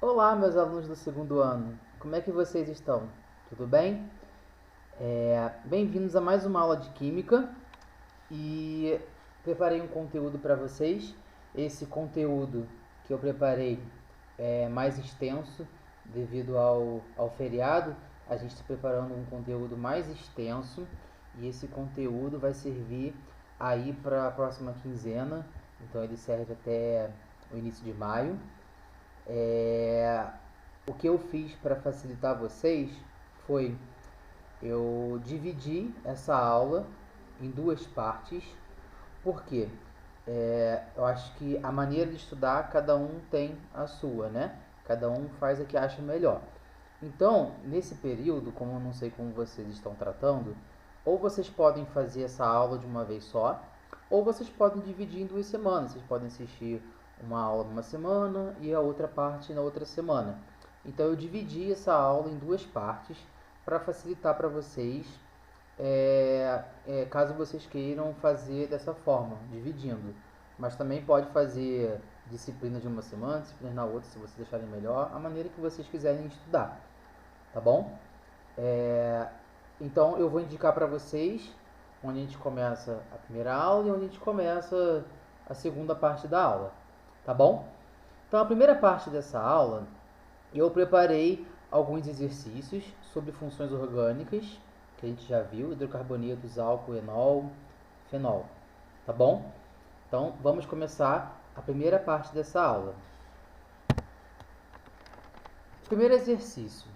Olá, meus alunos do segundo ano. Como é que vocês estão? Tudo bem? Bem-vindos a mais uma aula de Química e preparei um conteúdo para vocês. Esse conteúdo que eu preparei é mais extenso devido ao feriado. A gente está preparando um conteúdo mais extenso e esse conteúdo vai servir aí para a próxima quinzena. Então ele serve até o início de maio. O que eu fiz para facilitar vocês foi eu dividi essa aula em duas partes, porque eu acho que a maneira de estudar cada um tem a sua, né? Cada um faz a que acha melhor. Então, nesse período, como eu não sei como vocês estão tratando, ou vocês podem fazer essa aula de uma vez só, ou vocês podem dividir em 2 semanas. Vocês podem assistir uma aula numa semana e a outra parte na outra semana. Então eu dividi essa aula em duas partes para facilitar para vocês, caso vocês queiram fazer dessa forma, dividindo. Mas também pode fazer disciplina de uma semana, disciplina na outra, se vocês acharem melhor, a maneira que vocês quiserem estudar, tá bom? Então eu vou indicar para vocês onde a gente começa a primeira aula e onde a gente começa a segunda parte da aula, tá bom? Então a primeira parte dessa aula eu preparei alguns exercícios sobre funções orgânicas, que a gente já viu, hidrocarbonetos, álcool, enol, fenol, tá bom? Então vamos começar a primeira parte dessa aula. Primeiro exercício.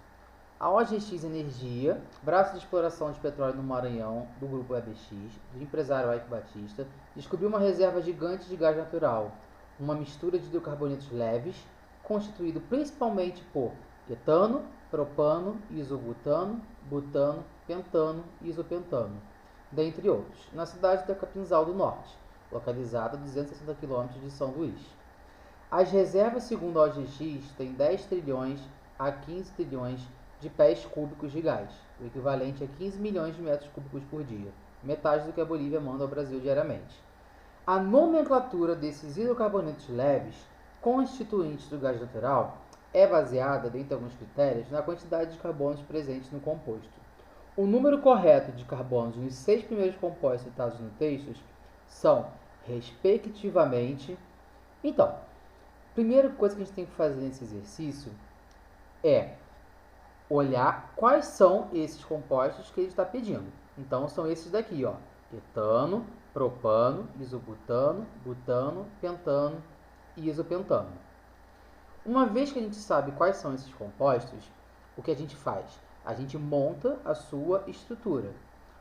A OGX Energia, braço de exploração de petróleo no Maranhão, do grupo EBX, do empresário Eike Batista, descobriu uma reserva gigante de gás natural, uma mistura de hidrocarbonetos leves, constituído principalmente por etano, propano, isobutano, butano, pentano e isopentano, dentre outros, na cidade da Capinzal do Norte, localizada a 260 km de São Luís. As reservas, segundo a OGX, têm 10 trilhões a 15 trilhões de pés cúbicos de gás, o equivalente a 15 milhões de metros cúbicos por dia, metade do que a Bolívia manda ao Brasil diariamente. A nomenclatura desses hidrocarbonetos leves, constituintes do gás natural, é baseada, dentre alguns critérios, na quantidade de carbonos presentes no composto. O número correto de carbonos nos 6 primeiros compostos citados no texto são, respectivamente... Então, primeira coisa que a gente tem que fazer nesse exercício é olhar quais são esses compostos que ele está pedindo. Então, são esses daqui, ó: etano, propano, isobutano, butano, pentano e isopentano. Uma vez que a gente sabe quais são esses compostos, o que a gente faz? A gente monta a sua estrutura.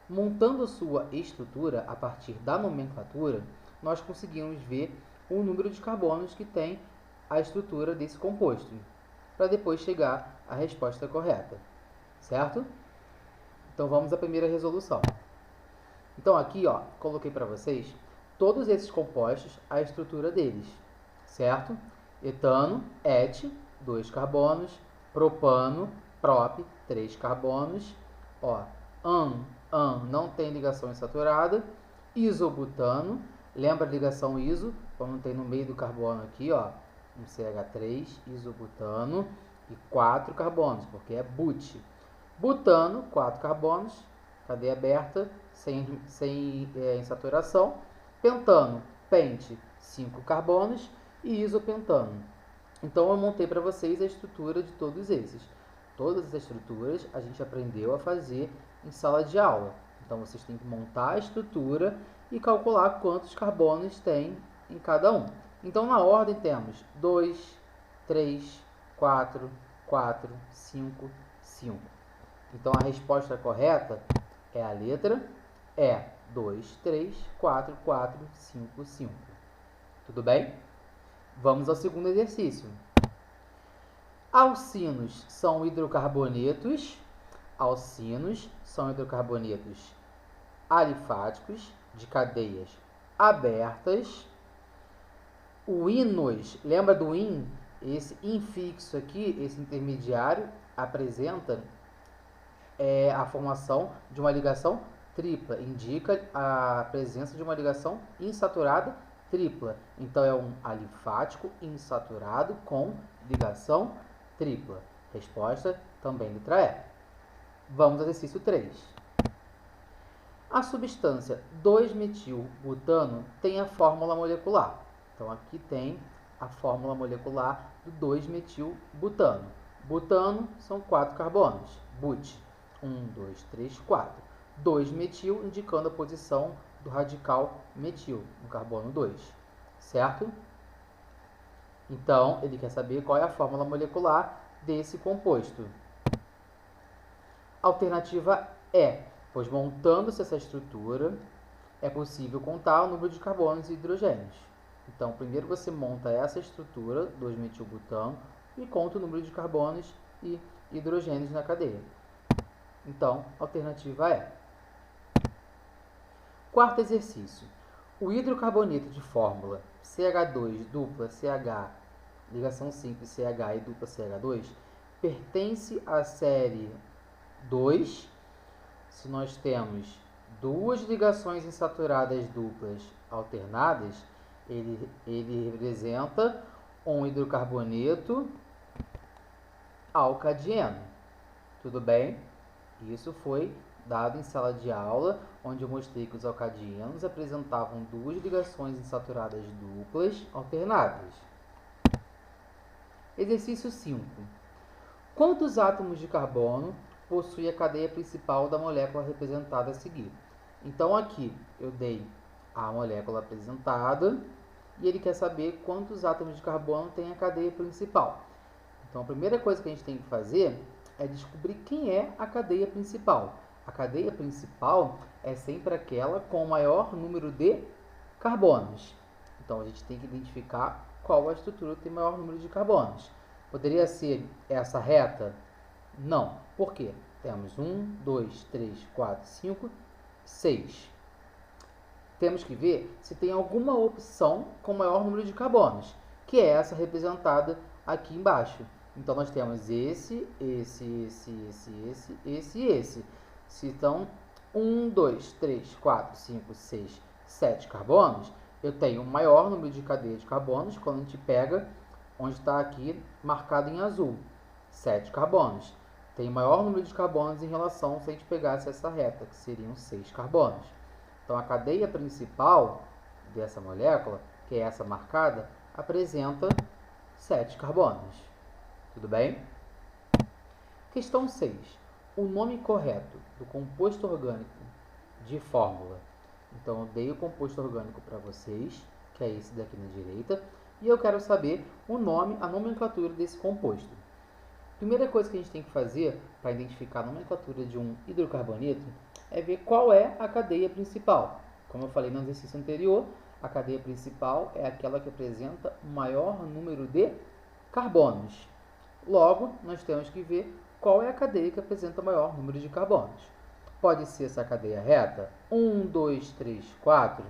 Montando a sua estrutura a partir da nomenclatura, nós conseguimos ver o número de carbonos que tem a estrutura desse composto, para depois chegar à resposta correta, certo? Então vamos à primeira resolução. Então aqui, ó, coloquei para vocês todos esses compostos, a estrutura deles, certo? Etano, et, 2 carbonos, propano, prop, 3 carbonos, ó, an não tem ligação insaturada, isobutano, lembra a ligação iso, quando tem no meio do carbono aqui, ó, um CH3, isobutano, e 4 carbonos, porque é but. Butano, 4 carbonos, cadeia aberta, sem insaturação. Pentano, pente, 5 carbonos, e isopentano. Então eu montei para vocês a estrutura de todos esses. Todas essas estruturas a gente aprendeu a fazer em sala de aula. Então vocês têm que montar a estrutura e calcular quantos carbonos tem em cada um. Então na ordem temos 2, 3, 4, 4, 5, 5. Então a resposta correta é a letra E. 2, 3, 4, 4, 5, 5. Tudo bem? Vamos ao segundo exercício. Alcinos são hidrocarbonetos. Alcinos são hidrocarbonetos alifáticos de cadeias abertas. O ínos, lembra do in? Esse infixo aqui, esse intermediário, apresenta a formação de uma ligação tripla, indica a presença de uma ligação insaturada tripla. Então é um alifático insaturado com ligação tripla. Resposta também letra E. Vamos ao exercício 3. A substância 2-metil-butano tem a fórmula molecular. Então, aqui tem a fórmula molecular do 2-metil-butano. Butano são 4 carbonos. But, 1, 2, 3, 4. 2-metil indicando a posição do radical metil, no carbono 2. Certo? Então, ele quer saber qual é a fórmula molecular desse composto. Alternativa E, pois montando-se essa estrutura, é possível contar o número de carbonos e hidrogênios. Então, primeiro você monta essa estrutura, 2-metilbutano, e conta o número de carbonos e hidrogênios na cadeia. Então, alternativa E. Quarto exercício. O hidrocarboneto de fórmula CH2 dupla CH, ligação simples CH e dupla CH2, pertence à série 2, se nós temos duas ligações insaturadas duplas alternadas, ele representa um hidrocarboneto alcadieno. Tudo bem? Isso foi dado em sala de aula, onde eu mostrei que os alcadienos apresentavam duas ligações insaturadas duplas alternadas. Exercício 5. Quantos átomos de carbono possui a cadeia principal da molécula representada a seguir? Então, aqui eu dei a molécula apresentada e ele quer saber quantos átomos de carbono tem a cadeia principal. Então, a primeira coisa que a gente tem que fazer é descobrir quem é a cadeia principal. A cadeia principal é sempre aquela com o maior número de carbonos. Então, a gente tem que identificar qual a estrutura que tem maior número de carbonos. Poderia ser essa reta? Não. Por quê? Temos 1, 2, 3, 4, 5, 6. Temos que ver se tem alguma opção com maior número de carbonos, que é essa representada aqui embaixo. Então, nós temos esse e esse. Se estão 1, 2, 3, 4, 5, 6, 7 carbonos, eu tenho o maior número de cadeia de carbonos quando a gente pega onde está aqui marcado em azul, 7 carbonos. Tem o maior número de carbonos em relação se a gente pegasse essa reta, que seriam 6 carbonos. Então, a cadeia principal dessa molécula, que é essa marcada, apresenta 7 carbonos. Tudo bem? Questão 6. O nome correto do composto orgânico de fórmula. Então, eu dei o composto orgânico para vocês, que é esse daqui na direita, e eu quero saber o nome, a nomenclatura desse composto. Primeira coisa que a gente tem que fazer para identificar a nomenclatura de um hidrocarboneto é ver qual é a cadeia principal. Como eu falei no exercício anterior, a cadeia principal é aquela que apresenta o maior número de carbonos. Logo, nós temos que ver qual é a cadeia que apresenta o maior número de carbonos. Pode ser essa cadeia reta? 1, 2, 3, 4.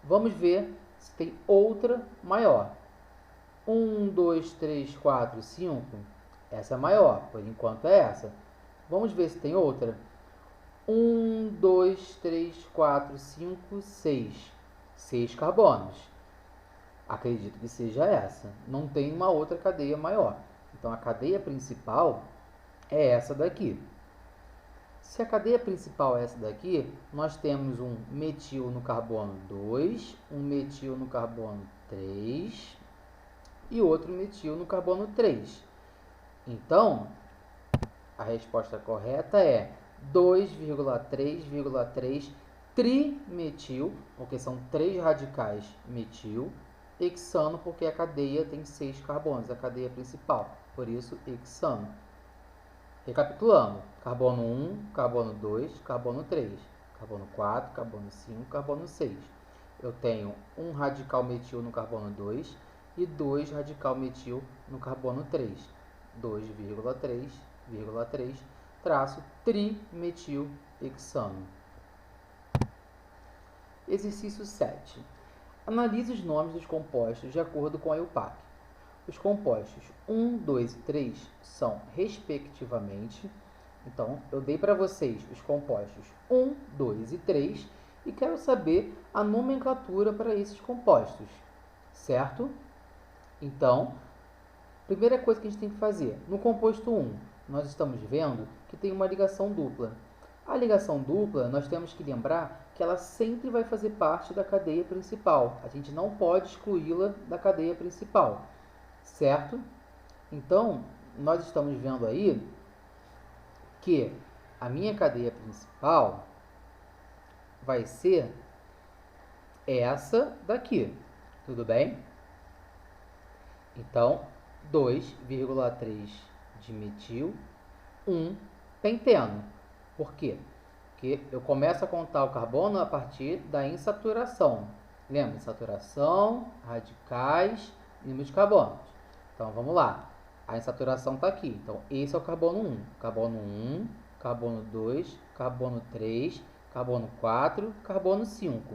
Vamos ver se tem outra maior. 1, 2, 3, 4, 5. Essa é a maior, por enquanto é essa. Vamos ver se tem outra. 1, 2, 3, 4, 5, 6. 6 carbonos. Acredito que seja essa. Não tem uma outra cadeia maior. Então, a cadeia principal é essa daqui. Se a cadeia principal é essa daqui, nós temos um metil no carbono 2, um metil no carbono 3 e outro metil no carbono 3. Então, a resposta correta é 2,3,3 trimetil, porque são 3 radicais metil, hexano, porque a cadeia tem 6 carbonos, a cadeia principal, por isso hexano. Recapitulando, carbono 1, carbono 2, carbono 3, carbono 4, carbono 5, carbono 6. Eu tenho um radical metil no carbono 2 e 2 radical metil no carbono 3. 2,3,3 traço trimetilhexano. Exercício 7. Analise os nomes dos compostos de acordo com a EUPAC. Os compostos 1, 2 e 3 são, respectivamente, então, eu dei para vocês os compostos 1, 2 e 3 e quero saber a nomenclatura para esses compostos, certo? Então, Primeira coisa que a gente tem que fazer, no composto 1, nós estamos vendo que tem uma ligação dupla. A ligação dupla, nós temos que lembrar que ela sempre vai fazer parte da cadeia principal. A gente não pode excluí-la da cadeia principal, certo? Então, nós estamos vendo aí que a minha cadeia principal vai ser essa daqui, tudo bem? Então, 2,3 dimetil, 1 penteno. Por quê? Porque eu começo a contar o carbono a partir da insaturação. Lembra? Insaturação, radicais, número de carbonos. Então, vamos lá. A insaturação está aqui. Então, esse é o carbono 1. Carbono 1, carbono 2, carbono 3, carbono 4, carbono 5.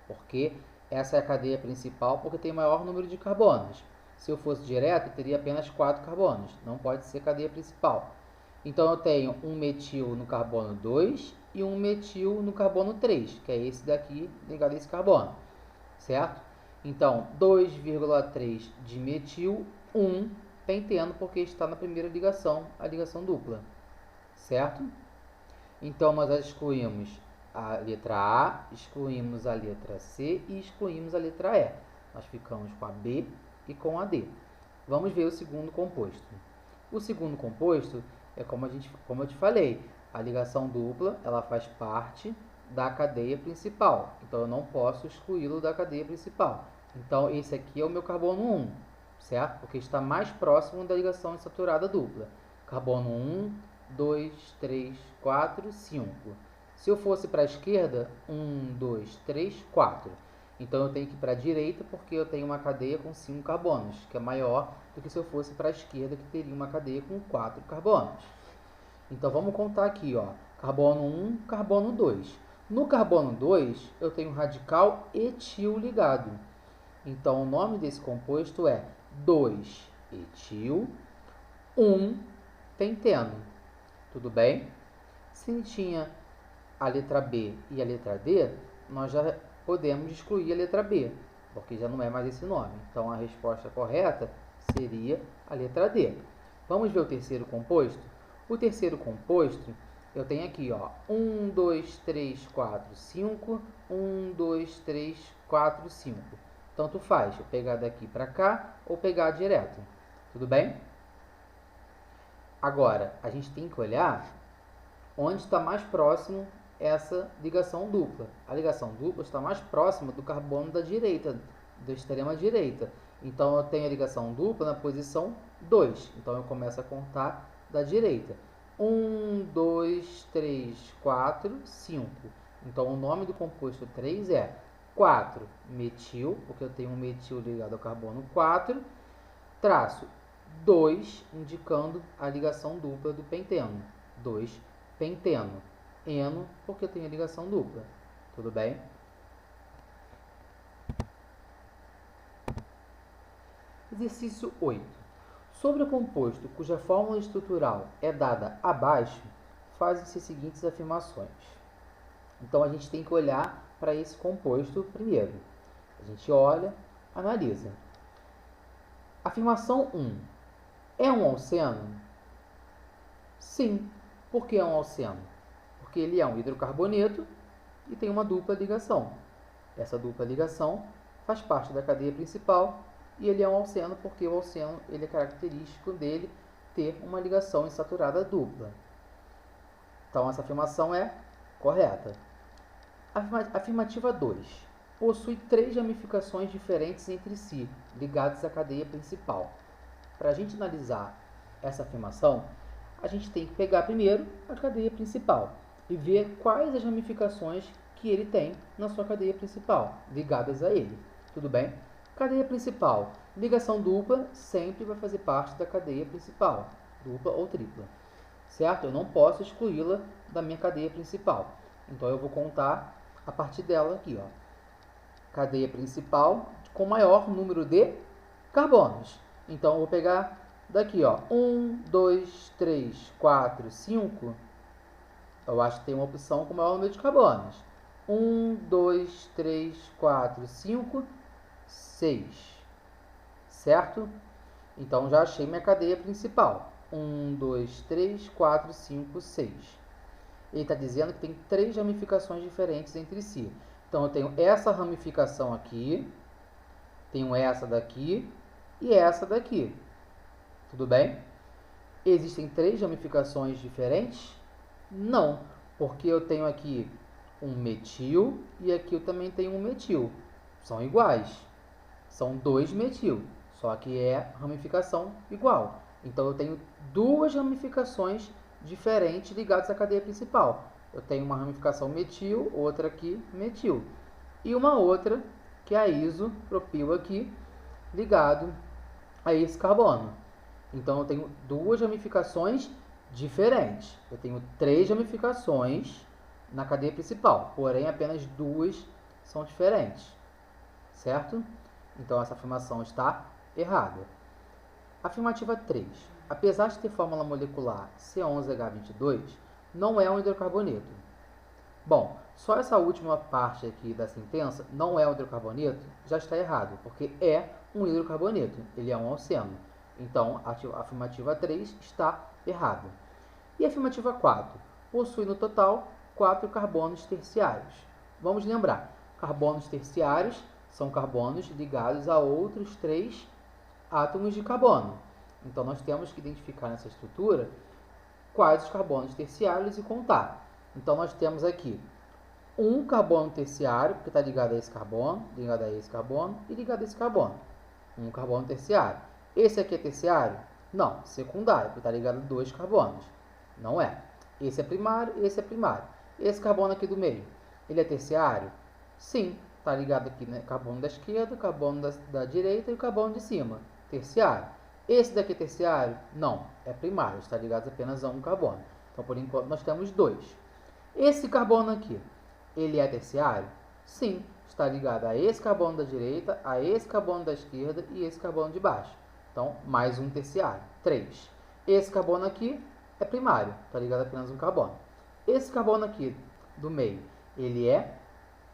Porque essa é a cadeia principal, porque tem maior número de carbonos. Se eu fosse direto, teria apenas 4 carbonos. Não pode ser cadeia principal. Então, eu tenho um metil no carbono 2 e um metil no carbono 3, que é esse daqui ligado a esse carbono, certo? Então, 2,3 de metil, 1 penteno, porque está na primeira ligação, a ligação dupla, certo? Então, nós excluímos a letra A, excluímos a letra C e excluímos a letra E. Nós ficamos com a B e com a D. Vamos ver o segundo composto. O segundo composto é como eu te falei, a ligação dupla, ela faz parte da cadeia principal. Então, eu não posso excluí-lo da cadeia principal. Então, esse aqui é o meu carbono 1, certo? Porque está mais próximo da ligação insaturada dupla. Carbono 1, 2, 3, 4, 5. Se eu fosse para a esquerda, 1, 2, 3, 4. Então, eu tenho que ir para a direita porque eu tenho uma cadeia com 5 carbonos, que é maior do que se eu fosse para a esquerda, que teria uma cadeia com 4 carbonos. Então, vamos contar aqui, ó, carbono 1, carbono 2. No carbono 2, eu tenho radical etil ligado. Então, o nome desse composto é 2-etil, 1-penteno. Tudo bem? Se tinha a letra B e a letra D, nós já podemos excluir a letra B, porque já não é mais esse nome. Então, a resposta correta seria a letra D. Vamos ver o terceiro composto? O terceiro composto, eu tenho aqui, ó, 1, 2, 3, 4, 5, 1, 2, 3, 4, 5. Tanto faz, eu pegar daqui para cá ou pegar direto. Tudo bem? Agora, a gente tem que olhar onde está mais próximo essa ligação dupla. A ligação dupla está mais próxima do carbono da direita, da extrema direita. Então, eu tenho a ligação dupla na posição 2. Então, eu começo a contar da direita. 1, 2, 3, 4, 5. Então, o nome do composto 3 é 4-metil, porque eu tenho um metil ligado ao carbono 4, traço 2, indicando a ligação dupla do penteno. 2-penteno. Eno, porque eu tenho a ligação dupla. Tudo bem? Exercício 8. Sobre o composto cuja fórmula estrutural é dada abaixo, fazem-se as seguintes afirmações. Então, a gente tem que olhar para esse composto primeiro. A gente olha, analisa. Afirmação 1. É um alceno? Sim. Por que é um alceno? Porque ele é um hidrocarboneto e tem uma dupla ligação. Essa dupla ligação faz parte da cadeia principal e ele é um alceno porque o alceno ele é característico dele ter uma ligação insaturada dupla. Então, essa afirmação é correta. Afirmativa 2. Possui 3 ramificações diferentes entre si, ligadas à cadeia principal. Para a gente analisar essa afirmação, a gente tem que pegar primeiro a cadeia principal e ver quais as ramificações que ele tem na sua cadeia principal, ligadas a ele. Tudo bem? Cadeia principal. Ligação dupla sempre vai fazer parte da cadeia principal, dupla ou tripla. Certo? Eu não posso excluí-la da minha cadeia principal. Então, eu vou contar a partir dela aqui, ó. Cadeia principal com maior número de carbonos. Então, eu vou pegar daqui, ó. 1, 2, 3, 4, 5. Eu acho que tem uma opção com maior número de carbonos. 1, 2, 3, 4, 5, 6. Certo? Então, já achei minha cadeia principal. 1, 2, 3, 4, 5, 6. Ele está dizendo que tem 3 ramificações diferentes entre si. Então, eu tenho essa ramificação aqui, tenho essa daqui e essa daqui. Tudo bem? Existem 3 ramificações diferentes? Não, porque eu tenho aqui um metil e aqui eu também tenho um metil. São iguais. São 2 metil, só que é ramificação igual. Então eu tenho 2 ramificações diferentes ligadas à cadeia principal. Eu tenho uma ramificação metil, outra aqui metil. E uma outra, que é a isopropil aqui, ligado a esse carbono. Então eu tenho 2 ramificações diferentes. Eu tenho 3 ramificações na cadeia principal, porém apenas 2 são diferentes. Certo? Então essa afirmação está errada. Afirmativa 3. Apesar de ter fórmula molecular C11H22, não é um hidrocarboneto. Bom, só essa última parte aqui da sentença, não é um hidrocarboneto, já está errado, porque é um hidrocarboneto, ele é um alceno. Então, a afirmativa 3 está errada. E a afirmativa 4? Possui no total 4 carbonos terciários. Vamos lembrar, carbonos terciários são carbonos ligados a outros 3 átomos de carbono. Então, nós temos que identificar nessa estrutura quais os carbonos terciários e contar. Então, nós temos aqui um carbono terciário, que está ligado a esse carbono, ligado a esse carbono e ligado a esse carbono. Um carbono terciário. Esse aqui é terciário? Não, secundário, porque está ligado a 2 carbonos. Não é. Esse é primário, esse é primário. Esse carbono aqui do meio, ele é terciário? Sim, está ligado aqui, né? Carbono da esquerda, carbono da direita e o carbono de cima. Terciário. Esse daqui é terciário? Não, é primário, está ligado apenas a um carbono. Então, por enquanto, nós temos 2. Esse carbono aqui, ele é terciário? Sim, está ligado a esse carbono da direita, a esse carbono da esquerda e esse carbono de baixo. Então, mais um terciário, 3. Esse carbono aqui é primário, está ligado a apenas um carbono. Esse carbono aqui do meio, ele é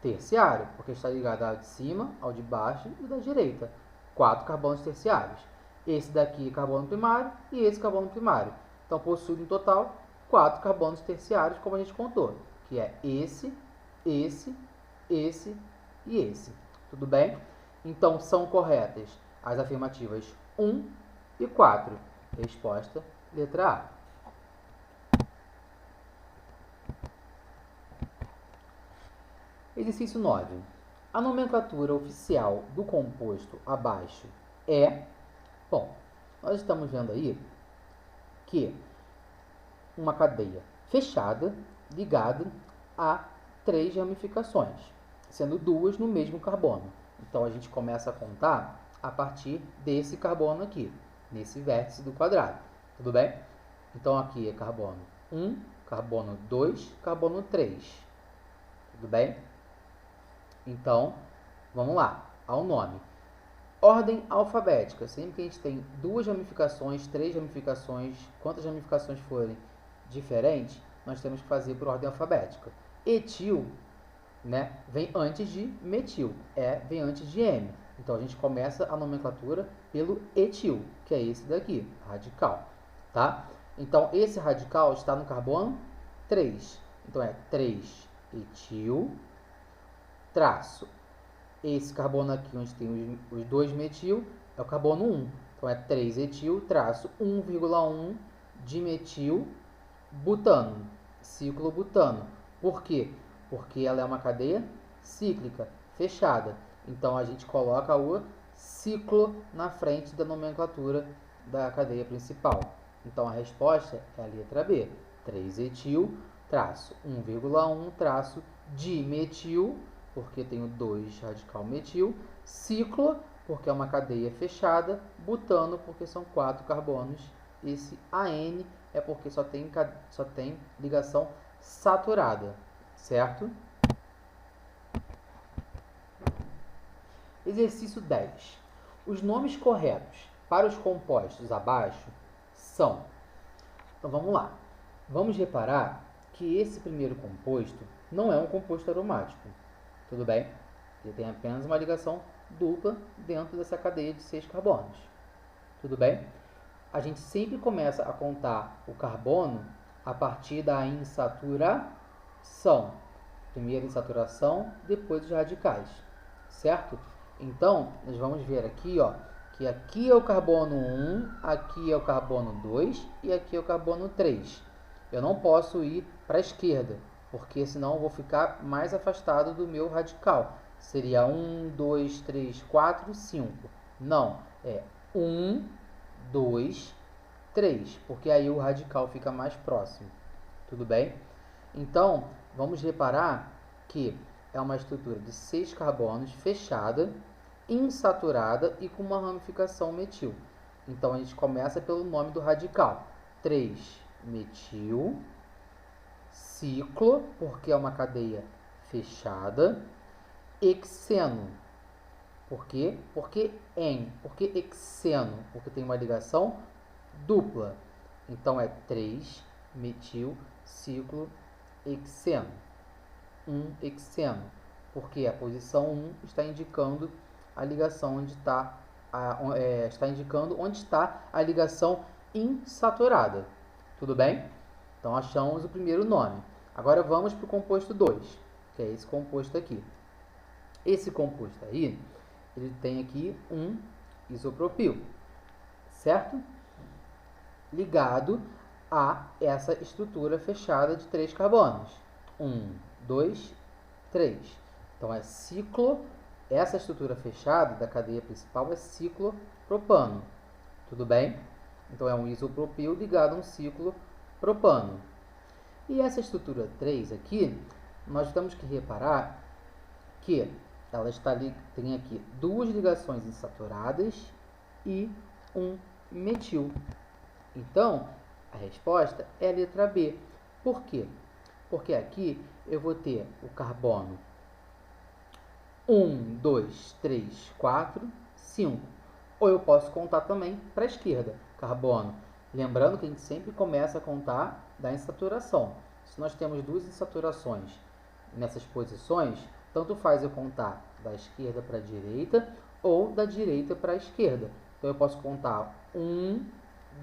terciário, porque está ligado ao de cima, ao de baixo e da direita. 4 carbonos terciários. Esse daqui é carbono primário e esse carbono primário. Então, possui no total 4 carbonos terciários, como a gente contou, que é esse e esse. Tudo bem? Então, são corretas as afirmativas 1 e 4. Resposta, letra A. Exercício 9. A nomenclatura oficial do composto abaixo é... Bom, nós estamos vendo aí que uma cadeia fechada ligada a 3 ramificações, sendo 2 no mesmo carbono. Então, a gente começa a contar a partir desse carbono aqui, nesse vértice do quadrado. Tudo bem? Então, aqui é carbono 1, carbono 2, carbono 3. Tudo bem? Então, vamos lá, ao nome. Ordem alfabética. Sempre que a gente tem 2 ramificações, 3 ramificações, quantas ramificações forem diferentes, nós temos que fazer por ordem alfabética. Etil, né, vem antes de metil, vem antes de M. Então, a gente começa a nomenclatura pelo etil, que é esse daqui, radical. Tá? Então, esse radical está no carbono 3. Então, é 3 etil, traço. Esse carbono aqui, onde tem os 2 metil, é o carbono 1. Então, é 3 etil, traço 1,1 dimetil butano, ciclobutano. Por quê? Porque ela é uma cadeia cíclica, fechada. Então, a gente coloca o ciclo na frente da nomenclatura da cadeia principal. Então, a resposta é a letra B. 3-etil, traço 1,1, traço dimetil, porque tenho 2 radical metil, ciclo, porque é uma cadeia fechada, butano, porque são 4 carbonos. Esse AN é porque só tem ligação saturada, certo? Exercício 10. Os nomes corretos para os compostos abaixo são... Então, vamos lá. Vamos reparar que esse primeiro composto não é um composto aromático. Tudo bem? Ele tem apenas uma ligação dupla dentro dessa cadeia de 6 carbonos. Tudo bem? A gente sempre começa a contar o carbono a partir da insaturação. Primeiro insaturação, depois os radicais, certo? Então, nós vamos ver aqui, ó, que aqui é o carbono 1, aqui é o carbono 2 e aqui é o carbono 3. Eu não posso ir para a esquerda, porque senão eu vou ficar mais afastado do meu radical. Seria 1, 2, 3, 4, 5. Não, é 1, 2, 3, porque aí o radical fica mais próximo. Tudo bem? Então, vamos reparar que é uma estrutura de 6 carbonos fechada, insaturada e com uma ramificação metil. Então, a gente começa pelo nome do radical. 3-metil, ciclo, porque é uma cadeia fechada, hexeno. Por quê? Porque hexeno, porque tem uma ligação dupla. Então, é 3-metil, ciclo, hexeno. 1 hexeno, porque a posição 1 está indicando a ligação onde está a ligação insaturada. Tudo bem? Então achamos o primeiro nome. Agora vamos para o composto 2, que é esse composto aqui. Esse composto aí, ele tem aqui um isopropil, certo? Ligado a essa estrutura fechada de 3 carbonos. 1, 2, 3. Então é ciclo, essa estrutura fechada da cadeia principal é ciclopropano. Tudo bem? Então é um isopropil ligado a um ciclopropano. E essa estrutura 3 aqui, nós temos que reparar que ela tem aqui 2 ligações insaturadas e um metil. Então, a resposta é a letra B. Por quê? Porque aqui eu vou ter o carbono 1, 2, 3, 4, 5. Ou eu posso contar também para a esquerda. Carbono. Lembrando que a gente sempre começa a contar da insaturação. Se nós temos 2 insaturações nessas posições, tanto faz eu contar da esquerda para a direita ou da direita para a esquerda. Então eu posso contar 1,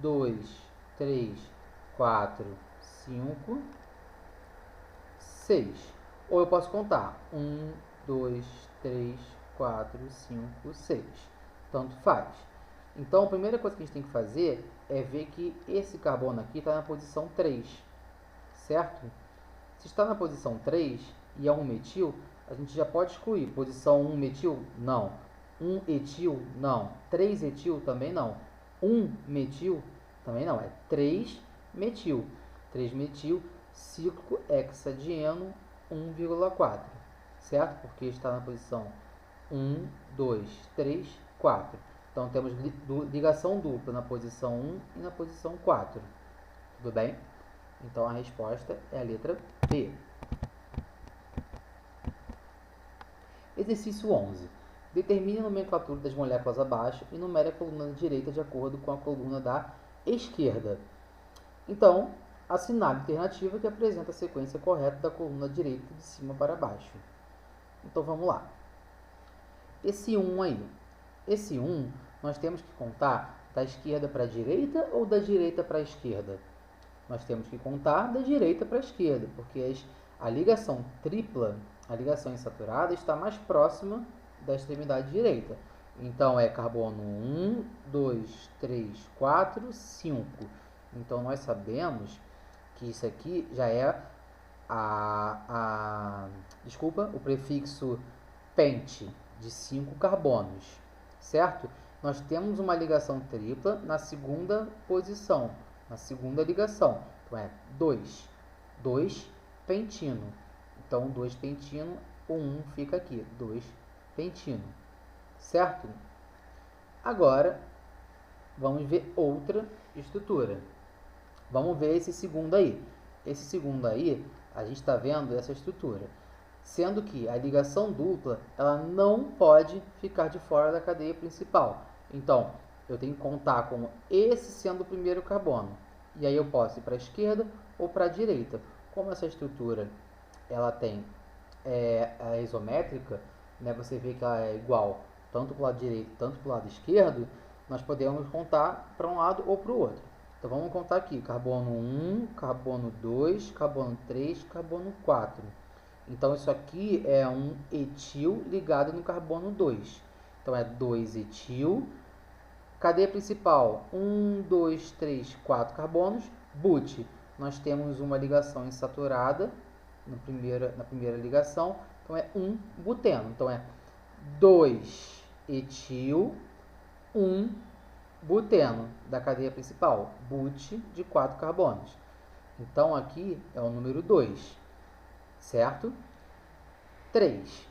2, 3, 4, 5, 6. Ou eu posso contar 1, 2, 3, 4, 5, 6. Tanto faz. Então, a primeira coisa que a gente tem que fazer é ver que esse carbono aqui está na posição 3. Certo? Se está na posição 3 e é um metil, a gente já pode excluir. Posição 1 metil? Não. 1 etil? Não. 3 etil? Também não. 1 metil? Também não. É 3 metil. 3 metil, ciclo hexadieno 1,4. Certo? Porque está na posição 1, 2, 3, 4. Então, temos ligação dupla na posição 1 e na posição 4. Tudo bem? Então, a resposta é a letra B. Exercício 11. Determine a nomenclatura das moléculas abaixo e numere a coluna da direita de acordo com a coluna da esquerda. Então, assinale a alternativa que apresenta a sequência correta da coluna direita de cima para baixo. Então, vamos lá. Esse 1 aí. Esse 1, nós temos que contar da esquerda para a direita ou da direita para a esquerda? Nós temos que contar da direita para a esquerda, porque a ligação tripla, a ligação insaturada, está mais próxima da extremidade direita. Então, é carbono 1, 2, 3, 4, 5. Então, nós sabemos que isso aqui já é o prefixo pente, de 5 carbonos, certo? Nós temos uma ligação tripla na segunda posição, na segunda ligação. Então, é 2. 2 pentino. Então, 2 pentino, o 1 fica aqui, 2 pentino, certo? Agora, vamos ver outra estrutura. Vamos ver esse segundo aí. Esse segundo aí, a gente está vendo essa estrutura. Sendo que a ligação dupla, ela não pode ficar de fora da cadeia principal. Então, eu tenho que contar com esse sendo o primeiro carbono. E aí eu posso ir para a esquerda ou para a direita. Como essa estrutura ela tem a isométrica, né, você vê que ela é igual tanto para o lado direito, tanto para o lado esquerdo, nós podemos contar para um lado ou para o outro. Então vamos contar aqui, carbono 1, carbono 2, carbono 3, carbono 4. Então isso aqui é um etil ligado no carbono 2. Então é 2 etil. Cadeia principal, 1, 2, 3, 4 carbonos. But, nós temos uma ligação insaturada na primeira ligação. Então é 1 buteno. Então é 2 etil, 1 buteno da cadeia principal. But de 4 carbonos. Então aqui é o número 2, certo? 3.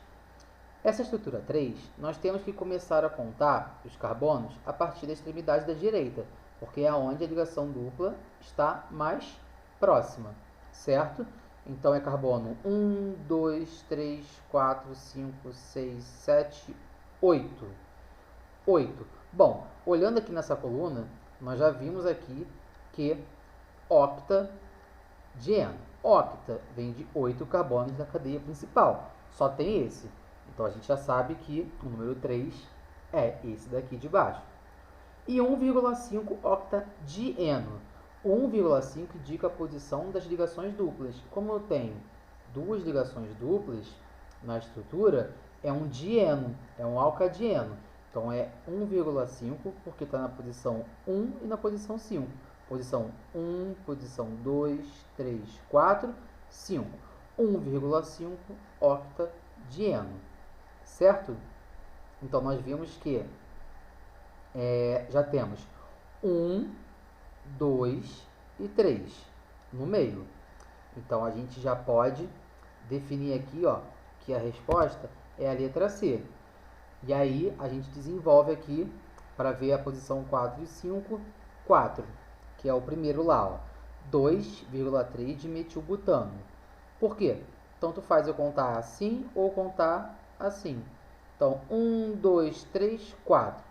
Essa estrutura 3, nós temos que começar a contar os carbonos a partir da extremidade da direita, porque é onde a ligação dupla está mais próxima, certo? Então é carbono 1, 2, 3, 4, 5, 6, 7, 8. 8. Bom, olhando aqui nessa coluna, nós já vimos aqui que octa-dieno. Octa vem de 8 carbonos da cadeia principal, só tem esse. Então a gente já sabe que o número 3 é esse daqui de baixo. E 1,5 octadieno. 1,5 indica a posição das ligações duplas. Como eu tenho duas ligações duplas na estrutura, é um dieno, é um alcadieno. Então é 1,5 porque está na posição 1 e na posição 5. Posição 1, posição 2, 3, 4, 5. 1,5 octadieno. Certo? Então, nós vimos que já temos 1, 2 e 3 no meio. Então, a gente já pode definir aqui que a resposta é a letra C. E aí, a gente desenvolve aqui para ver a posição 4 e 5, 4, que é o primeiro lá, 2,3 de metilbutano. Por quê? Tanto faz eu contar assim ou contar assim. Então, 1, 2, 3, 4.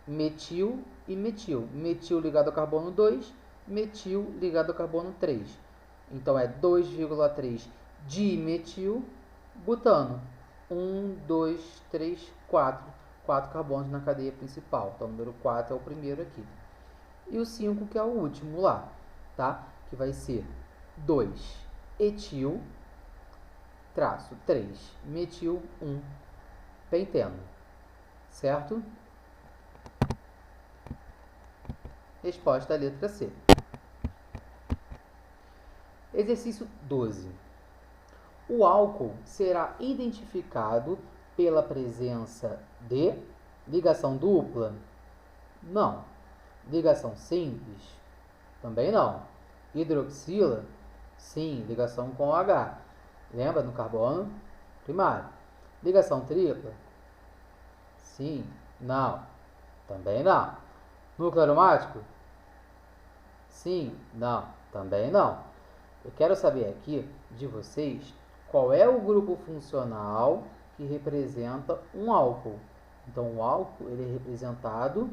Metil e metil. Metil ligado ao carbono 2, metil ligado ao carbono 3. Então, é 2,3 dimetil butano. 1, 2, 3, 4. 4 carbonos na cadeia principal. Então, o número 4 é o primeiro aqui. E o 5, que é o último lá, tá? Que vai ser 2 etil, traço 3 metil, 1 penteno, certo? Resposta à letra C. Exercício 12. O álcool será identificado pela presença de ligação dupla? Não. Ligação simples? Também não. Hidroxila? Sim, ligação com OH. Lembra no carbono primário? Ligação tripla? Sim, não. Também não. Núcleo aromático? Sim, não. Também não. Eu quero saber aqui de vocês qual é o grupo funcional que representa um álcool. Então, o álcool ele é representado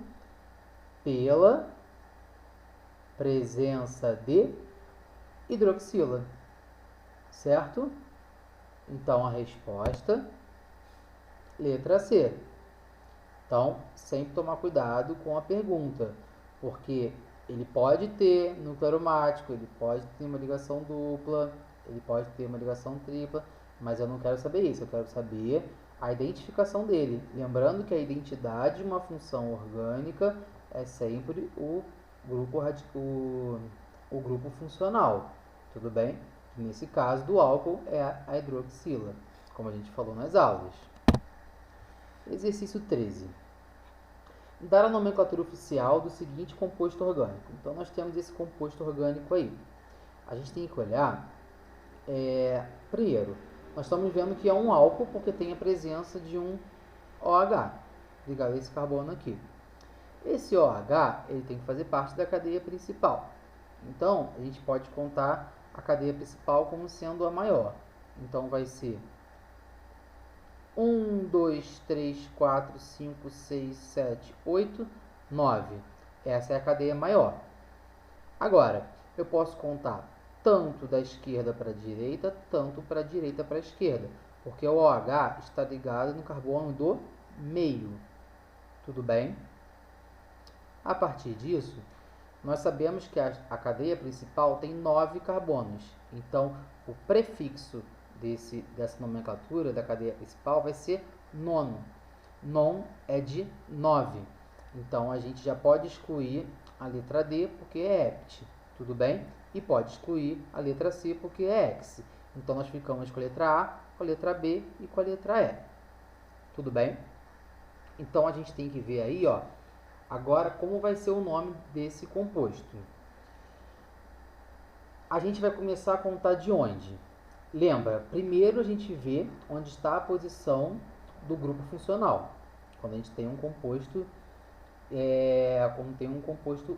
pela presença de hidroxila, certo? Então, a resposta, letra C. Então, sempre tomar cuidado com a pergunta, porque ele pode ter núcleo aromático, ele pode ter uma ligação dupla, ele pode ter uma ligação tripla, mas eu não quero saber isso, eu quero saber a identificação dele. Lembrando que a identidade de uma função orgânica é sempre o grupo funcional, tudo bem? Nesse caso do álcool é a hidroxila, como a gente falou nas aulas. Exercício 13. Dar a nomenclatura oficial do seguinte composto orgânico. Então, nós temos esse composto orgânico aí. A gente tem que olhar, primeiro, nós estamos vendo que é um álcool porque tem a presença de um OH, ligado a esse carbono aqui. Esse OH, ele tem que fazer parte da cadeia principal. Então, a gente pode contar a cadeia principal como sendo a maior. Então, vai ser 1, 2, 3, 4, 5, 6, 7, 8, 9. Essa é a cadeia maior. Agora, eu posso contar tanto da esquerda para a direita, tanto para a direita para a esquerda, porque o OH está ligado no carbono do meio. Tudo bem? A partir disso, nós sabemos que a cadeia principal tem 9 carbonos. Então, o prefixo dessa nomenclatura da cadeia principal vai ser nono. Non é de 9. Então, a gente já pode excluir a letra D porque é hept, tudo bem? E pode excluir a letra C porque é hex. Então, nós ficamos com a letra A, com a letra B e com a letra E. Tudo bem? Então, a gente tem que ver aí, ó, agora como vai ser o nome desse composto. A gente vai começar a contar de onde? Lembra, primeiro a gente vê onde está a posição do grupo funcional. Quando a gente tem um composto,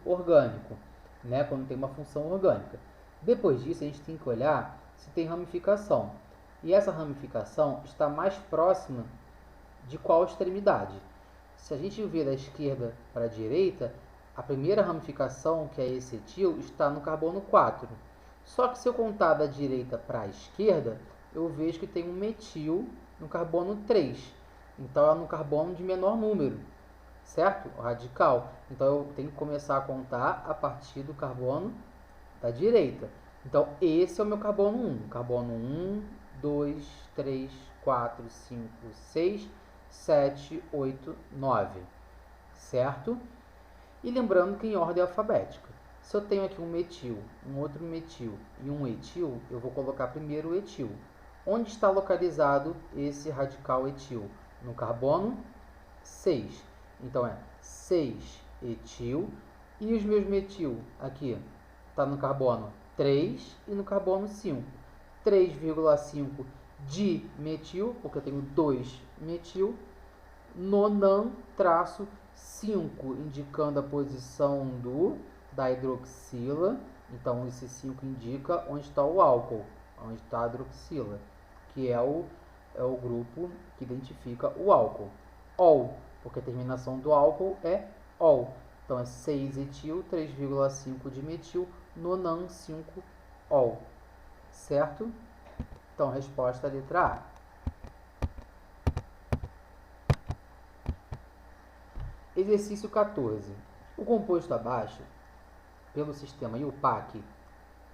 orgânico, né? Quando tem uma função orgânica. Depois disso, a gente tem que olhar se tem ramificação. E essa ramificação está mais próxima de qual extremidade? Se a gente ver da esquerda para a direita, a primeira ramificação, que é esse etil, está no carbono 4. Só que se eu contar da direita para a esquerda, eu vejo que tem um metil no carbono 3. Então, é no carbono de menor número, certo? O radical. Então, eu tenho que começar a contar a partir do carbono da direita. Então, esse é o meu carbono 1. Carbono 1, 2, 3, 4, 5, 6, 7, 8, 9. Certo? E lembrando que em ordem alfabética. Se eu tenho aqui um metil, um outro metil e um etil, eu vou colocar primeiro o etil. Onde está localizado esse radical etil? No carbono 6. Então, é 6 etil. E os meus metil aqui? Está no carbono 3 e no carbono 5. 3,5 dimetil, porque eu tenho 2 metil. Nonan traço 5, indicando a posição da hidroxila. Então, esse 5 indica onde está o álcool, onde está a hidroxila, que é o grupo que identifica o álcool. Ol, porque a terminação do álcool é ol. Então, é 6 etil, 3,5 dimetil, nonan 5 ol. Certo? Então, resposta letra A. Exercício 14. O composto abaixo, pelo sistema IUPAC,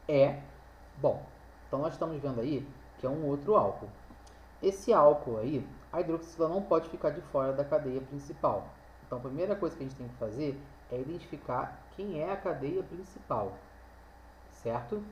é... Bom, então nós estamos vendo aí que é um outro álcool. Esse álcool aí, a hidroxila não pode ficar de fora da cadeia principal. Então, a primeira coisa que a gente tem que fazer é identificar quem é a cadeia principal, certo?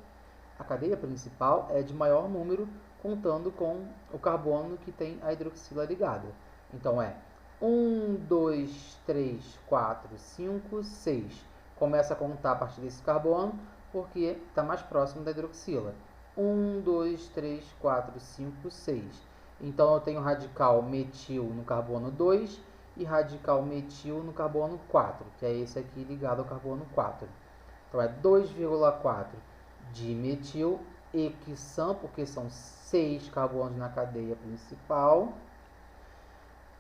A cadeia principal é de maior número, contando com o carbono que tem a hidroxila ligada. Então, é 1, 2, 3, 4, 5, 6. Começa a contar a partir desse carbono, porque está mais próximo da hidroxila. 1, 2, 3, 4, 5, 6. Então, eu tenho radical metil no carbono 2 e radical metil no carbono 4, que é esse aqui ligado ao carbono 4. Então, é 2,4 dimetil, equisam, porque são 6 carbonos na cadeia principal.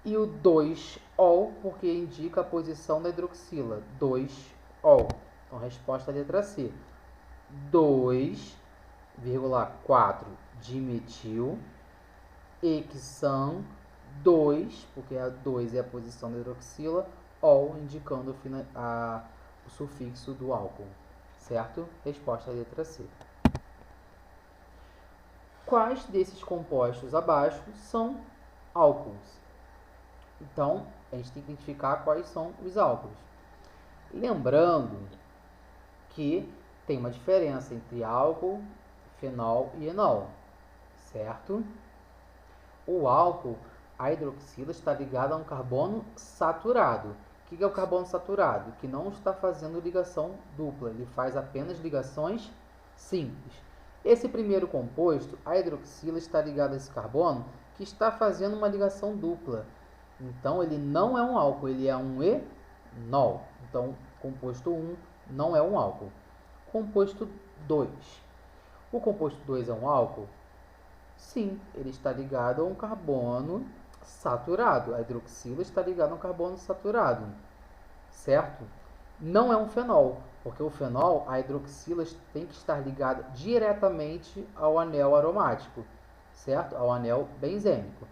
E o 2-ol, porque indica a posição da hidroxila. 2-ol. Então, resposta é a letra C. 2,4 dimetil, equisam, 2, porque a 2 é a posição da hidroxila, ol, indicando o sufixo do álcool. Certo? Resposta é a letra C. Quais desses compostos abaixo são álcools? Então, a gente tem que identificar quais são os álcools. Lembrando que tem uma diferença entre álcool, fenol e enol, certo? O álcool, a hidroxila, está ligada a um carbono saturado. O que é o carbono saturado? Que não está fazendo ligação dupla, ele faz apenas ligações simples. Esse primeiro composto, a hidroxila, está ligada a esse carbono que está fazendo uma ligação dupla. Então, ele não é um álcool, ele é um enol. Então, composto 1 não é um álcool. Composto 2. O composto 2 é um álcool? Sim, ele está ligado a um carbono saturado. A hidroxila está ligada a um carbono saturado, certo? Não é um fenol, porque o fenol, a hidroxila tem que estar ligada diretamente ao anel aromático, certo? Ao anel benzênico.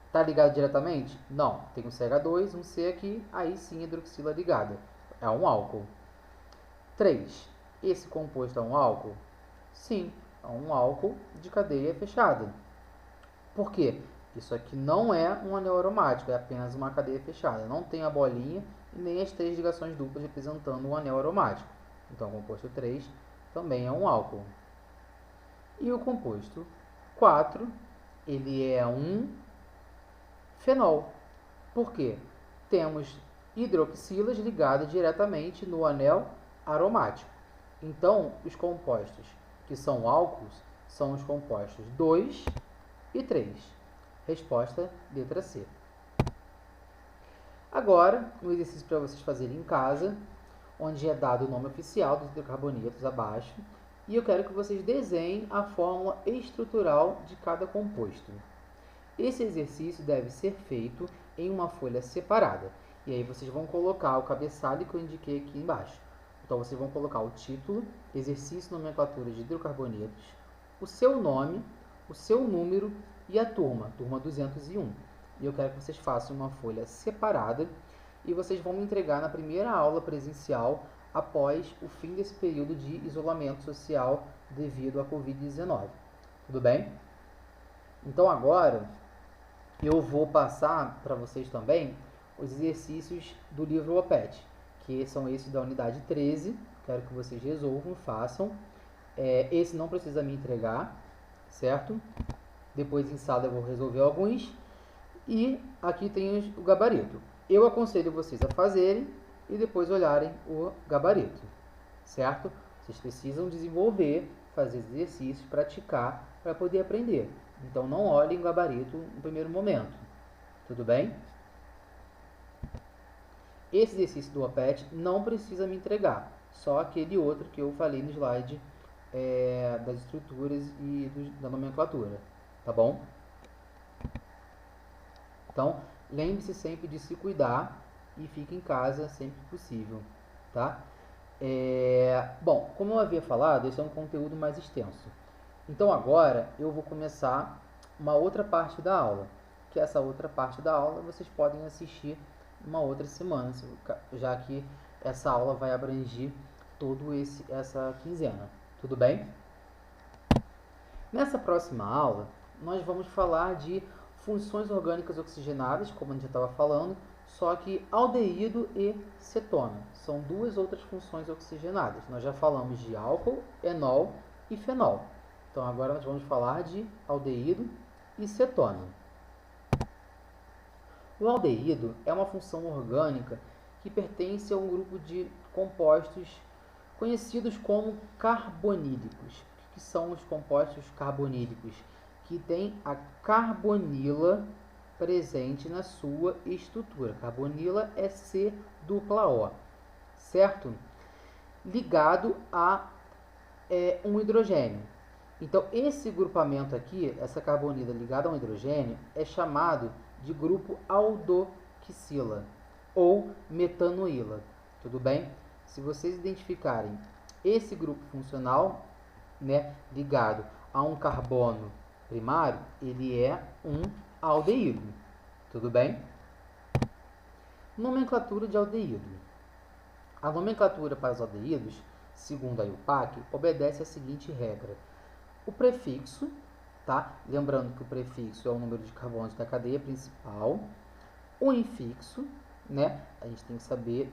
Está ligado diretamente? Não. Tem um CH2, um C aqui, aí sim hidroxila ligada. É um álcool. 3. Esse composto é um álcool? Sim, é um álcool de cadeia fechada. Por quê? Isso aqui não é um anel aromático, é apenas uma cadeia fechada. Não tem a bolinha e nem as 3 ligações duplas representando um anel aromático. Então, o composto 3 também é um álcool. E o composto 4, ele é um fenol. Por quê? Temos hidroxilas ligadas diretamente no anel aromático. Então, os compostos que são álcools são os compostos 2 e 3. Resposta, letra C. Agora, um exercício para vocês fazerem em casa, onde é dado o nome oficial dos hidrocarbonetos abaixo, e eu quero que vocês desenhem a fórmula estrutural de cada composto. Esse exercício deve ser feito em uma folha separada, e aí vocês vão colocar o cabeçalho que eu indiquei aqui embaixo. Então, vocês vão colocar o título, exercício nomenclatura de hidrocarbonetos, o seu nome, o seu número e a turma 201. E eu quero que vocês façam uma folha separada e vocês vão me entregar na primeira aula presencial após o fim desse período de isolamento social devido à Covid-19. Tudo bem? Então agora eu vou passar para vocês também os exercícios do livro OPET, que são esses da unidade 13. Quero que vocês resolvam, façam. Esse não precisa me entregar, certo? Depois em sala eu vou resolver alguns. E aqui tem o gabarito. Eu aconselho vocês a fazerem e depois olharem o gabarito, certo? Vocês precisam desenvolver, fazer exercícios, praticar para poder aprender. Então não olhem o gabarito no primeiro momento, tudo bem? Esse exercício do OPET não precisa me entregar, só aquele outro que eu falei no slide das estruturas e da nomenclatura, tá bom? Então, lembre-se sempre de se cuidar e fique em casa sempre que possível, tá? Bom, como eu havia falado, esse é um conteúdo mais extenso. Então, agora eu vou começar uma outra parte da aula, que essa outra parte da aula vocês podem assistir uma outra semana, já que essa aula vai abranger essa quinzena, tudo bem? Nessa próxima aula, nós vamos falar de funções orgânicas oxigenadas, como a gente já estava falando, só que aldeído e cetona. São duas outras funções oxigenadas. Nós já falamos de álcool, enol e fenol. Então agora nós vamos falar de aldeído e cetona. O aldeído é uma função orgânica que pertence a um grupo de compostos conhecidos como carbonílicos. O que são os compostos carbonílicos? Que tem a carbonila presente na sua estrutura. Carbonila é C-O, certo? Ligado a um hidrogênio. Então, esse grupamento aqui, essa carbonila ligada a um hidrogênio, é chamado de grupo aldoxila ou metanoíla. Tudo bem? Se vocês identificarem esse grupo funcional, né, ligado a um carbono primário, ele é um aldeído. Tudo bem? Nomenclatura de aldeído. A nomenclatura para os aldeídos, segundo a IUPAC, obedece à seguinte regra. O prefixo, tá? Lembrando que o prefixo é o número de carbonos da cadeia principal. O infixo, né? A gente tem que saber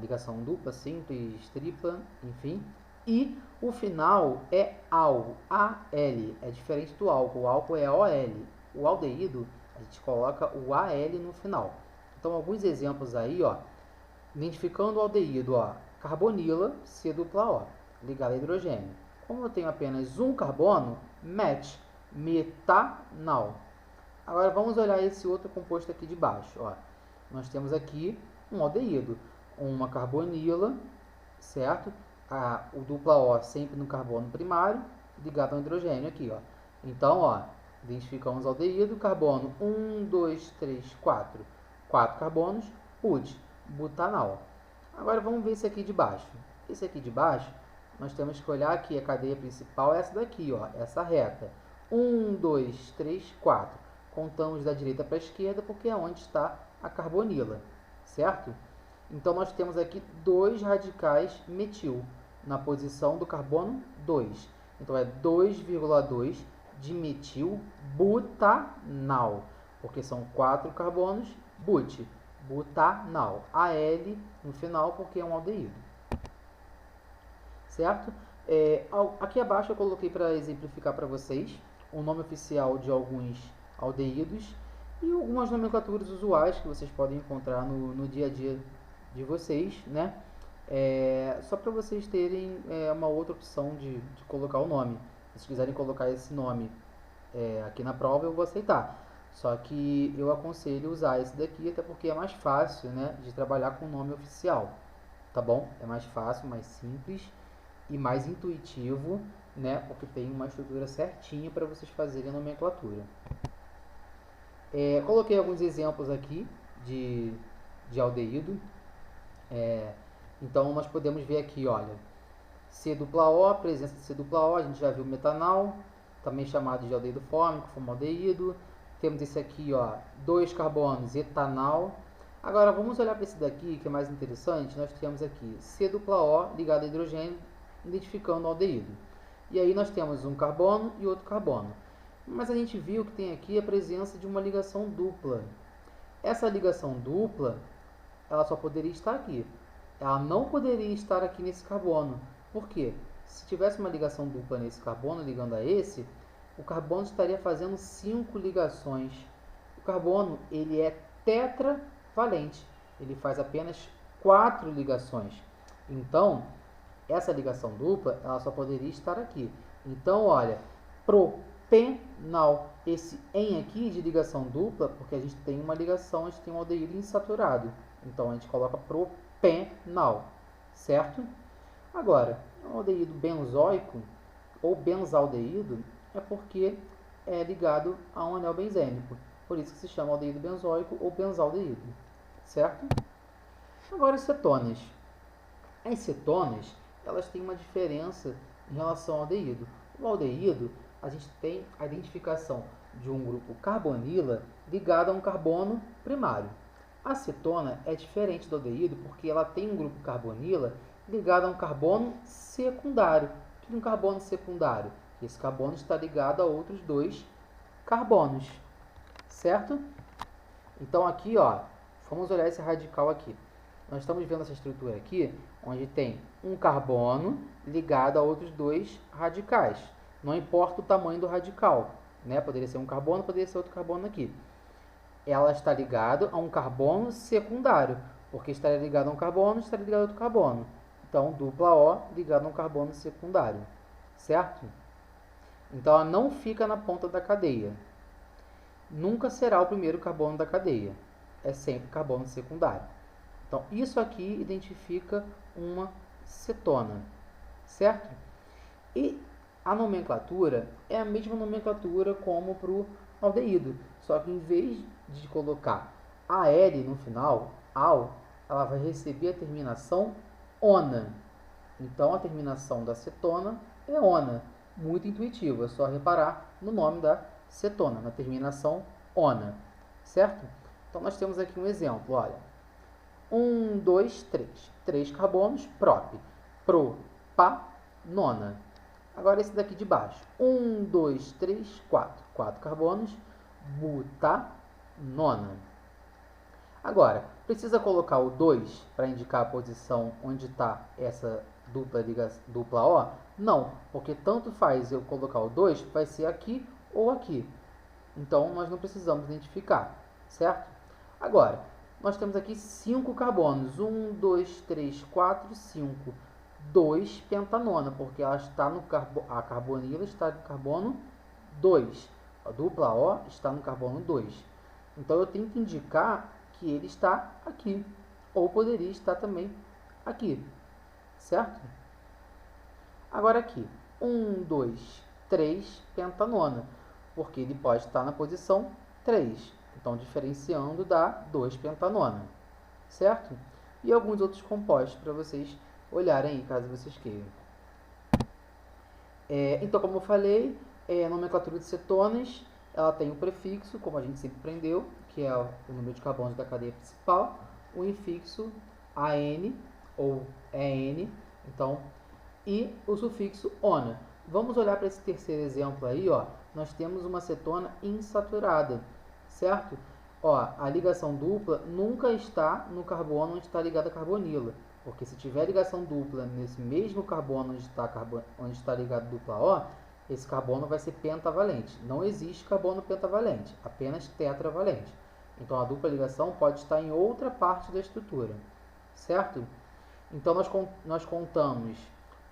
ligação dupla, simples, tripla, enfim. E o final é AL, A-L, é diferente do álcool. O álcool é O-L. O aldeído, a gente coloca o A-L no final. Então, alguns exemplos aí, ó. Identificando o aldeído, ó. Carbonila, C-O, ligado a hidrogênio. Como eu tenho apenas um carbono, MET, metanal. Agora, vamos olhar esse outro composto aqui de baixo, ó. Nós temos aqui um aldeído, uma carbonila, certo? O dupla O sempre no carbono primário, ligado ao hidrogênio aqui, ó. Então, ó, identificamos aldeído, carbono 1, 2, 3, 4. 4 carbonos, butanal. Agora vamos ver esse aqui de baixo. Esse aqui de baixo, nós temos que olhar aqui, a cadeia principal é essa daqui, ó, essa reta. 1, 2, 3, 4. Contamos da direita para a esquerda porque é onde está a carbonila, certo? Então, nós temos aqui 2 radicais metil na posição do carbono 2. Então, é 2,2 de metil butanal, porque são 4 carbonos, butanal. AL no final, porque é um aldeído. Certo? Aqui abaixo eu coloquei para exemplificar para vocês o nome oficial de alguns aldeídos e algumas nomenclaturas usuais que vocês podem encontrar no dia a dia de vocês, né? Só para vocês terem uma outra opção de colocar o nome. Se quiserem colocar esse nome aqui na prova, eu vou aceitar. Só que eu aconselho usar esse daqui, até porque é mais fácil, né, de trabalhar com o nome oficial, tá bom? É mais fácil, mais simples e mais intuitivo, né, porque tem uma estrutura certinha para vocês fazerem a nomenclatura. Coloquei alguns exemplos aqui de aldeído. Então, nós podemos ver aqui, olha, C-O, presença de C-O, a gente já viu metanal, também chamado de aldeído fórmico, formaldeído. Temos esse aqui, ó, 2 carbonos, etanal. Agora, vamos olhar para esse daqui, que é mais interessante. Nós temos aqui C-O ligado a hidrogênio, identificando o aldeído. E aí nós temos um carbono e outro carbono. Mas a gente viu que tem aqui a presença de uma ligação dupla. Essa ligação dupla, ela só poderia estar aqui. Ela não poderia estar aqui nesse carbono. Por quê? Se tivesse uma ligação dupla nesse carbono ligando a esse, o carbono estaria fazendo 5 ligações. O carbono, ele é tetravalente. Ele faz apenas 4 ligações. Então, essa ligação dupla, ela só poderia estar aqui. Então, olha, propenal. Esse em aqui de ligação dupla, porque a gente tem uma ligação, a gente tem um aldeído insaturado. Então, a gente coloca propenal, certo? Agora, o aldeído benzoico ou benzaldeído é porque é ligado a um anel benzênico. Por isso que se chama aldeído benzoico ou benzaldeído, certo? Agora, as cetonas. As cetonas, elas têm uma diferença em relação ao aldeído. O aldeído, a gente tem a identificação de um grupo carbonila ligado a um carbono primário. A cetona é diferente do aldeído porque ela tem um grupo carbonila ligado a um carbono secundário. O que é um carbono secundário? Esse carbono está ligado a outros 2 carbonos, certo? Então aqui, ó, vamos olhar esse radical aqui. Nós estamos vendo essa estrutura aqui, onde tem um carbono ligado a outros 2 radicais. Não importa o tamanho do radical, né? Poderia ser um carbono, poderia ser outro carbono aqui. Ela está ligada a um carbono secundário, porque estaria ligado a um carbono, estaria ligado a outro carbono. Então, dupla O ligado a um carbono secundário, certo? Então, ela não fica na ponta da cadeia. Nunca será o primeiro carbono da cadeia. É sempre carbono secundário. Então, isso aqui identifica uma cetona, certo? E a nomenclatura é a mesma nomenclatura como para o aldeído, só que em vez de colocar AL no final, AL, ela vai receber a terminação ONA. Então, a terminação da cetona é ONA. Muito intuitivo, é só reparar no nome da cetona, na terminação ONA, certo? Então, nós temos aqui um exemplo, olha. 1, 2, 3. 3 carbonos, prop. Propanona. Agora esse daqui de baixo. 1, 2, 3, 4. 4 carbonos, butanona. Agora, precisa colocar o 2 para indicar a posição onde está essa dupla O? Não, porque tanto faz eu colocar o 2, vai ser aqui ou aqui. Então, nós não precisamos identificar, certo? Agora, nós temos aqui 5 carbonos. 1, 2, 3, 4, 5. 2 pentanona, porque ela está no a carbonila está no carbono 2. A dupla O está no carbono 2. Então, eu tenho que indicar que ele está aqui. Ou poderia estar também aqui. Certo? Agora aqui. 1, 2, 3 pentanona. Porque ele pode estar na posição 3. Então, diferenciando da 2-pentanona, certo? E alguns outros compostos para vocês olharem aí, caso vocês queiram. Então, como eu falei, a nomenclatura de cetonas, ela tem o prefixo, como a gente sempre aprendeu, que é o número de carbonos da cadeia principal, o infixo, AN ou EN, então, e o sufixo ona. Vamos olhar para esse terceiro exemplo aí, ó. Nós temos uma cetona insaturada, certo? Ó, a ligação dupla nunca está no carbono onde está ligada a carbonila, porque se tiver ligação dupla nesse mesmo carbono onde está ligado dupla O, esse carbono vai ser pentavalente. Não existe carbono pentavalente, apenas tetravalente. Então a dupla ligação pode estar em outra parte da estrutura, certo? Então nós contamos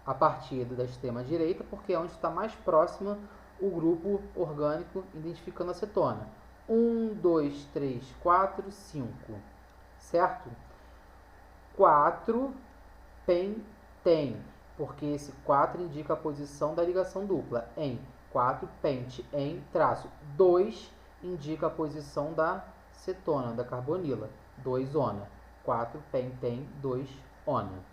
a partir da extrema direita, porque é onde está mais próximo o grupo orgânico identificando a cetona. 1, 2, 3, 4, 5, certo? 4 pentém, porque esse 4 indica a posição da ligação dupla, em 4 pente, em traço. 2 indica a posição da cetona, da carbonila, 2 ona. 4 pentém, 2 ona.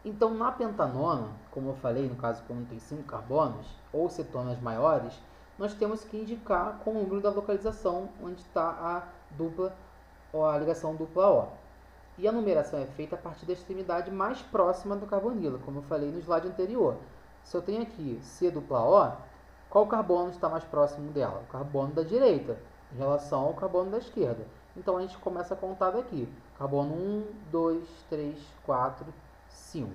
Então, na pentanona, como eu falei, no caso quando tem 5 carbonos, ou cetonas maiores, nós temos que indicar com o número da localização onde está a dupla, ou a ligação dupla O. E a numeração é feita a partir da extremidade mais próxima do carbonila, como eu falei no slide anterior. Se eu tenho aqui C dupla O, qual carbono está mais próximo dela? O carbono da direita, em relação ao carbono da esquerda. Então a gente começa a contar daqui. Carbono 1, 2, 3, 4, 5.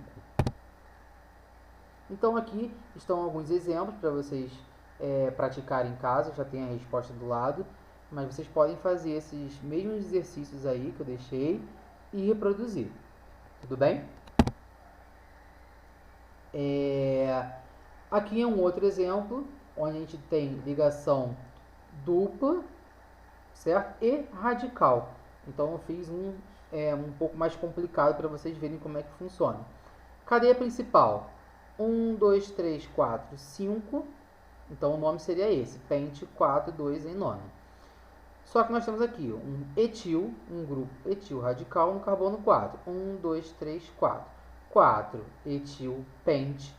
Então aqui estão alguns exemplos para vocês praticarem em casa, já tem a resposta do lado, mas vocês podem fazer esses mesmos exercícios aí que eu deixei e reproduzir, tudo bem? Aqui é um outro exemplo, onde a gente tem ligação dupla, certo? E radical. Então eu fiz um pouco mais complicado para vocês verem como é que funciona. Cadeia principal, 1, 2, 3, 4, 5. Então o nome seria esse, pente 4, 2 em nono. Só que nós temos aqui um etil, um grupo etil radical no carbono 4. 1, 2, 3, 4. 4 etil pente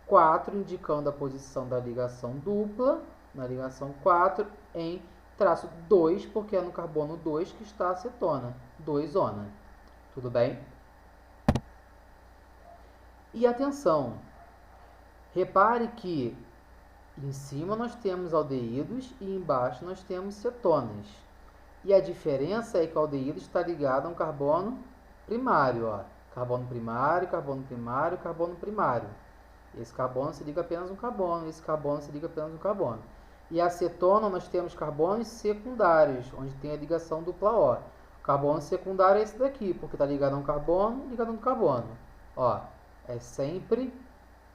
4, indicando a posição da ligação dupla, na ligação 4, em traço 2, porque é no carbono 2 que está a acetona, 2 ona. Tudo bem? E atenção, repare que em cima nós temos aldeídos e embaixo nós temos cetonas. E a diferença é que o aldeído está ligado a um carbono primário, ó. Carbono primário, carbono primário, carbono primário. Esse carbono se liga apenas um carbono, esse carbono se liga apenas um carbono. E a cetona nós temos carbonos secundários, onde tem a ligação dupla O. O carbono secundário é esse daqui, porque está ligado a um carbono, ligado a um carbono. Ó, é sempre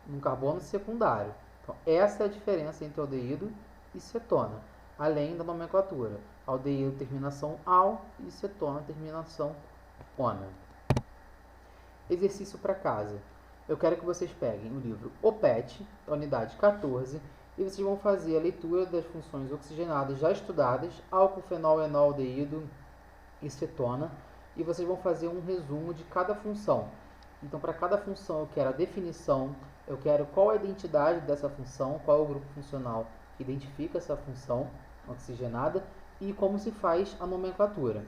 um carbono secundário. Então, essa é a diferença entre aldeído e cetona, além da nomenclatura. Aldeído terminação AL e cetona terminação ONA. Exercício para casa. Eu quero que vocês peguem o livro OPET, da unidade 14, e vocês vão fazer a leitura das funções oxigenadas já estudadas, álcool, fenol, enol, aldeído e cetona, e vocês vão fazer um resumo de cada função. Então, para cada função eu quero a definição, eu quero qual é a identidade dessa função, qual é o grupo funcional que identifica essa função oxigenada e como se faz a nomenclatura.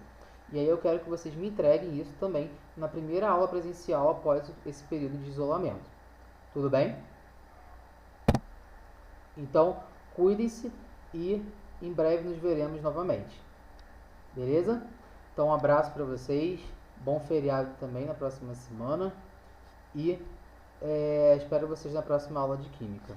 E aí eu quero que vocês me entreguem isso também na primeira aula presencial após esse período de isolamento. Tudo bem? Então, cuidem-se e em breve nos veremos novamente. Beleza? Então, um abraço para vocês. Bom feriado também na próxima semana. E espero vocês na próxima aula de Química.